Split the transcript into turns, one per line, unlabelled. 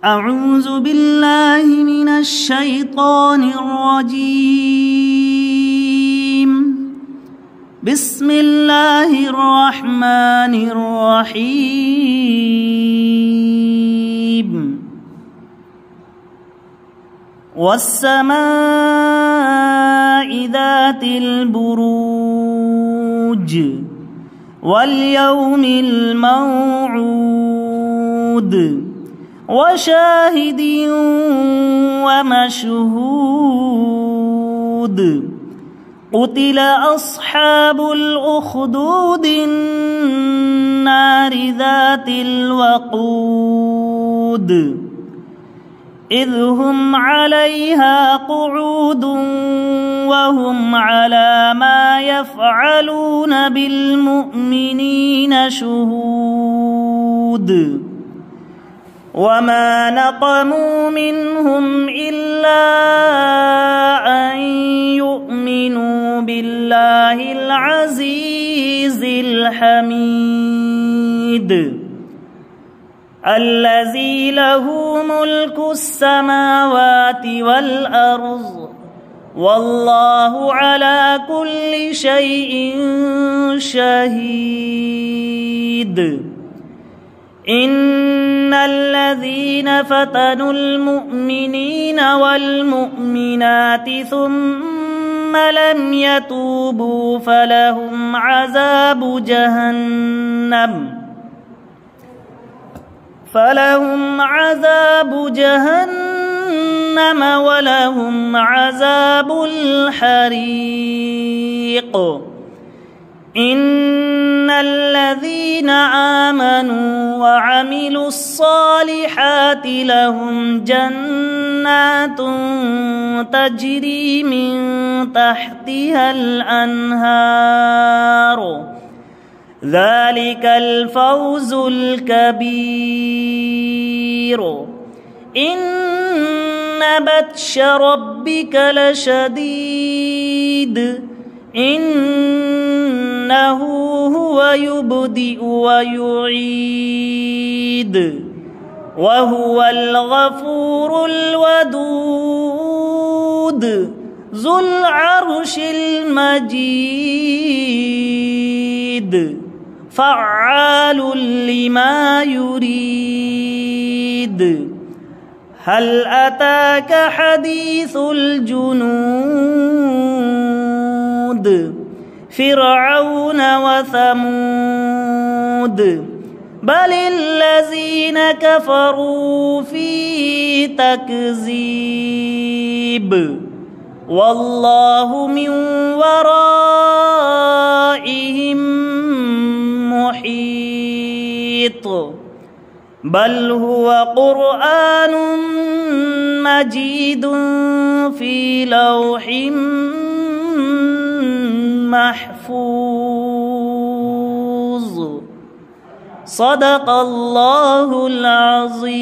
أعوذ بالله من الشيطان الرجيم. بسم الله الرحمن الرحيم. والسماء ذات البروج واليوم الموعود وشاهد ومشهود. قتل أصحاب الأخدود النار ذات الوقود إذ هم عليها قعود وهم على ما يفعلون بالمؤمنين شهود. وما نقموا منهم إلا أن يؤمنوا بالله العزيز الحميد الذي له ملك السماوات والأرض والله على كل شيء شهيد. إن الذين فتنوا المؤمنين والمؤمنات ثم لم يتوبوا فلهم عذاب جهنم ولهم عذاب الحريق. إن الذين آمنوا وعملوا الصالحات لهم جنات تجري من تحتها الأنهار ذلك الفوز الكبير. إن بطش ربك لشديد إنه هو يبدئ ويعيد وهو الغفور الودود ذو العرش المجيد فعال لما يريد. هل أتاك حديث الجنود فرعون وثمود بل الذين كفروا في تكذيب والله من ورائهم محيط. بل هو قرآن مجيد في لوح محفوظ. صدق الله العظيم.